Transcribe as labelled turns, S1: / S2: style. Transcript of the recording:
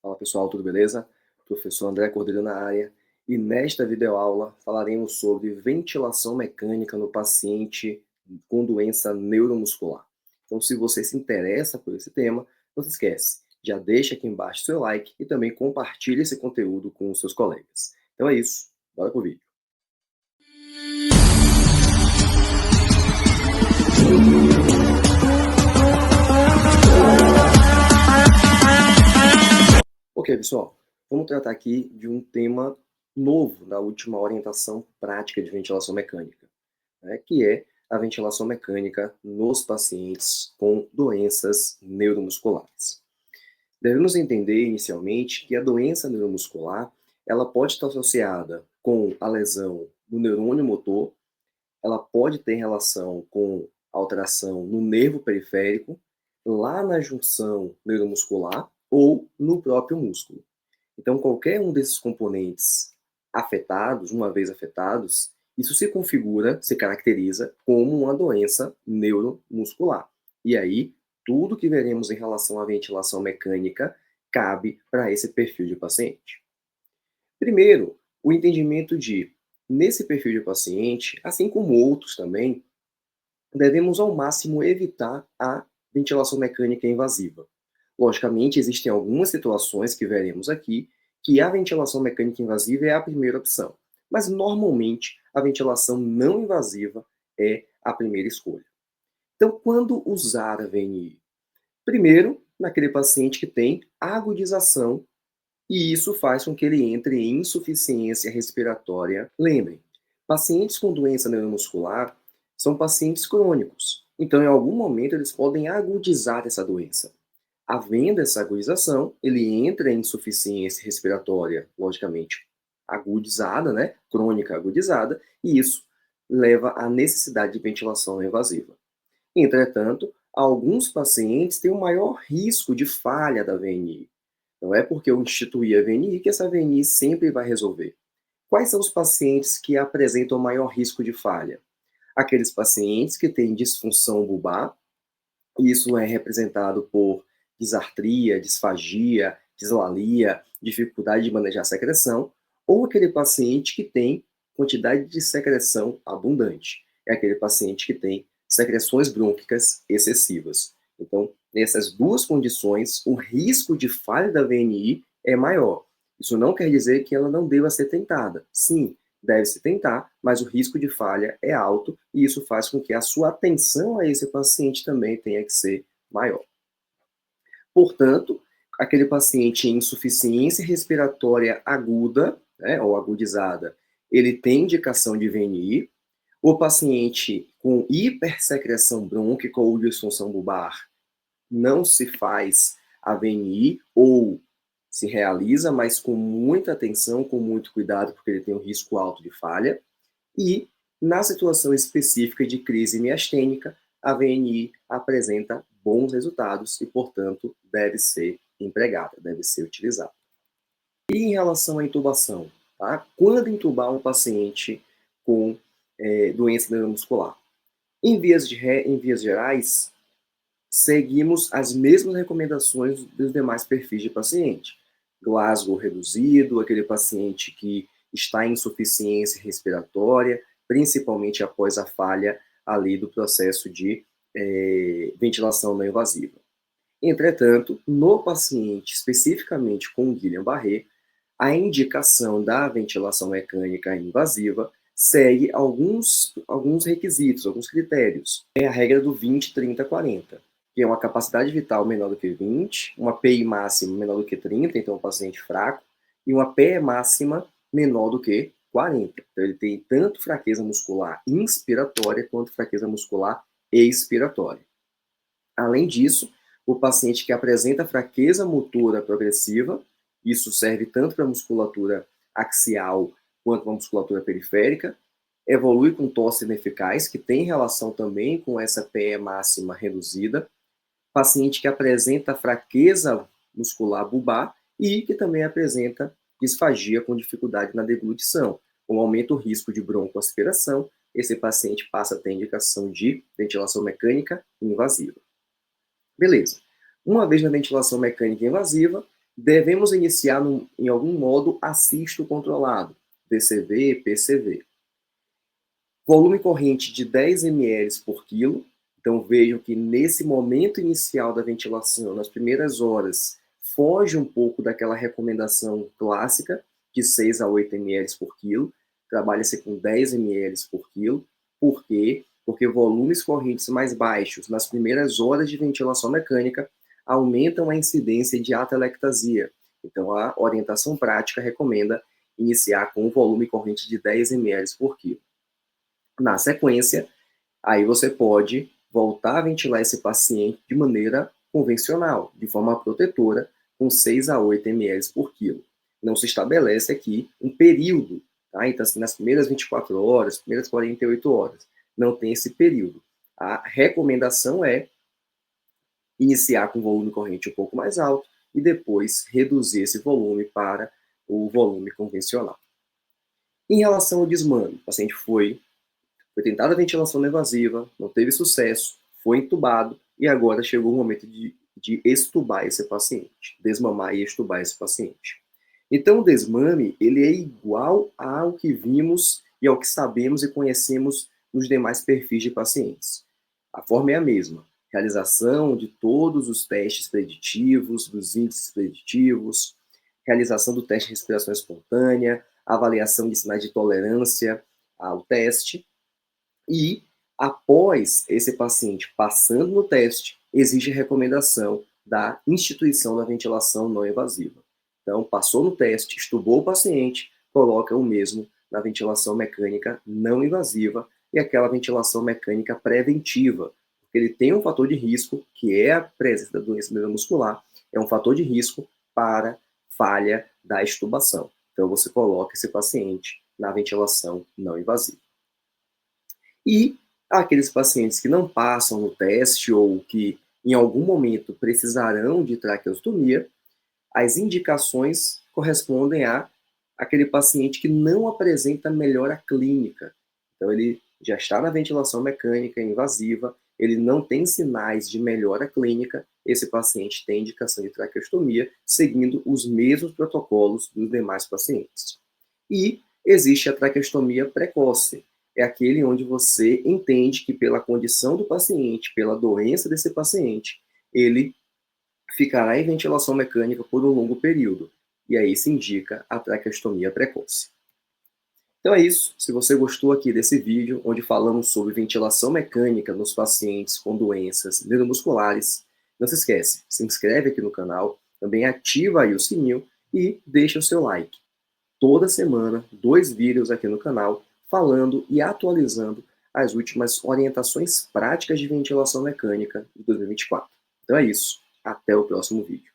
S1: Fala pessoal, tudo beleza? Professor André Cordeiro na área, e nesta videoaula falaremos sobre ventilação mecânica no paciente com doença neuromuscular. Então, se você se interessa por esse tema, não se esquece, já deixa aqui embaixo seu like e também compartilhe esse conteúdo com os seus colegas. Então é isso, bora pro vídeo. Ok, pessoal, vamos tratar aqui de um tema novo da última orientação prática de ventilação mecânica, né, que é a ventilação mecânica nos pacientes com doenças neuromusculares. Devemos entender inicialmente que a doença neuromuscular ela pode estar associada com a lesão do neurônio motor, ela pode ter relação com alteração no nervo periférico, lá na junção neuromuscular ou no próprio músculo. Então, qualquer um desses componentes afetados, uma vez afetados, isso se configura, se caracteriza como uma doença neuromuscular. E aí, tudo que veremos em relação à ventilação mecânica cabe para esse perfil de paciente. Primeiro, o entendimento de, nesse perfil de paciente, assim como outros também, devemos ao máximo evitar a ventilação mecânica invasiva. Logicamente, existem algumas situações que veremos aqui que a ventilação mecânica invasiva é a primeira opção, mas normalmente a ventilação não invasiva é a primeira escolha. Então, quando usar a VNI? Primeiro, naquele paciente que tem agudização e isso faz com que ele entre em insuficiência respiratória. Lembrem, pacientes com doença neuromuscular são pacientes crônicos, então em algum momento eles podem agudizar essa doença. Havendo essa agudização, ele entra em insuficiência respiratória, logicamente agudizada, né? Crônica agudizada, e isso leva à necessidade de ventilação invasiva. Entretanto, alguns pacientes têm um maior risco de falha da VNI. Não é porque eu instituí a VNI que essa VNI sempre vai resolver. Quais são os pacientes que apresentam maior risco de falha? Aqueles pacientes que têm disfunção bulbar, e isso é representado por disartria, disfagia, dislalia, dificuldade de manejar a secreção, ou aquele paciente que tem quantidade de secreção abundante. É aquele paciente que tem secreções brônquicas excessivas. Então, nessas duas condições, o risco de falha da VNI é maior. Isso não quer dizer que ela não deva ser tentada. Sim, deve-se tentar, mas o risco de falha é alto e isso faz com que a sua atenção a esse paciente também tenha que ser maior. Portanto, aquele paciente em insuficiência respiratória aguda, né, ou agudizada, ele tem indicação de VNI. O paciente com hipersecreção brônquica ou disfunção bulbar não se faz a VNI ou se realiza, mas com muita atenção, com muito cuidado, porque ele tem um risco alto de falha. E, na situação específica de crise miastênica, a VNI apresenta bons resultados e, portanto, deve ser empregada, deve ser utilizada. E em relação à intubação, tá? Quando intubar um paciente com doença neuromuscular? Em vias gerais, seguimos as mesmas recomendações dos demais perfis de paciente. Glasgow reduzido, aquele paciente que está em insuficiência respiratória, principalmente após a falha ali do processo de ventilação não invasiva. Entretanto, no paciente especificamente com Guillain-Barré, a indicação da ventilação mecânica invasiva segue alguns requisitos, alguns critérios. É a regra do 20, 30, 40, que é uma capacidade vital menor do que 20, uma PI máxima menor do que 30, então um paciente fraco, e uma PE máxima menor do que 40. Então ele tem tanto fraqueza muscular inspiratória quanto fraqueza muscular expiratória. Além disso, o paciente que apresenta fraqueza motora progressiva, isso serve tanto para a musculatura axial quanto para a musculatura periférica, evolui com tosse ineficaz, que tem relação também com essa PE máxima reduzida, paciente que apresenta fraqueza muscular bulbar e que também apresenta disfagia com dificuldade na deglutição, com aumenta o risco de broncoaspiração, esse paciente passa a ter indicação de ventilação mecânica invasiva. Beleza. Uma vez na ventilação mecânica invasiva, Devemos iniciar em algum modo assisto controlado, VCV, PCV. Volume corrente de 10 ml por quilo. Então vejam que nesse momento inicial da ventilação, nas primeiras horas, foge um pouco daquela recomendação clássica de 6 a 8 ml por quilo. Trabalha-se com 10 ml por quilo. Por quê? Porque volumes correntes mais baixos nas primeiras horas de ventilação mecânica aumentam a incidência de atelectasia. Então, a orientação prática recomenda iniciar com um volume corrente de 10 ml por quilo. Na sequência, aí você pode voltar a ventilar esse paciente de maneira convencional, de forma protetora, com 6 a 8 ml por quilo. Não se estabelece aqui um período, tá? Então, assim, nas primeiras 24 horas, primeiras 48 horas, não tem esse período. A recomendação é iniciar com volume corrente um pouco mais alto e depois reduzir esse volume para o volume convencional. Em relação ao desmame, o paciente foi tentada a ventilação não invasiva, não teve sucesso, foi entubado e agora chegou o momento de extubar esse paciente, desmamar e extubar esse paciente. Então, o desmame, ele é igual ao que vimos e ao que sabemos e conhecemos nos demais perfis de pacientes. A forma é a mesma, realização de todos os testes preditivos, dos índices preditivos, realização do teste de respiração espontânea, avaliação de sinais de tolerância ao teste, e, após esse paciente passando no teste, existe a recomendação da instituição da ventilação não invasiva. Então, passou no teste, estubou o paciente, coloca o mesmo na ventilação mecânica não invasiva e aquela ventilação mecânica preventiva, porque ele tem um fator de risco, que é a presença da doença neuromuscular, é um fator de risco para falha da extubação. Então, você coloca esse paciente na ventilação não invasiva. E aqueles pacientes que não passam no teste ou que em algum momento precisarão de traqueostomia, as indicações correspondem a aquele paciente que não apresenta melhora clínica. Então ele já está na ventilação mecânica invasiva, ele não tem sinais de melhora clínica, esse paciente tem indicação de traqueostomia, seguindo os mesmos protocolos dos demais pacientes. E existe a traqueostomia precoce, é aquele onde você entende que pela condição do paciente, pela doença desse paciente, ele ficará em ventilação mecânica por um longo período. E aí se indica a traqueostomia precoce. Então é isso. Se você gostou aqui desse vídeo, onde falamos sobre ventilação mecânica nos pacientes com doenças neuromusculares, não se esquece, se inscreve aqui no canal, também ativa aí o sininho e deixa o seu like. Toda semana, 2 vídeos aqui no canal, falando e atualizando as últimas orientações práticas de ventilação mecânica de 2024. Então é isso. Até o próximo vídeo.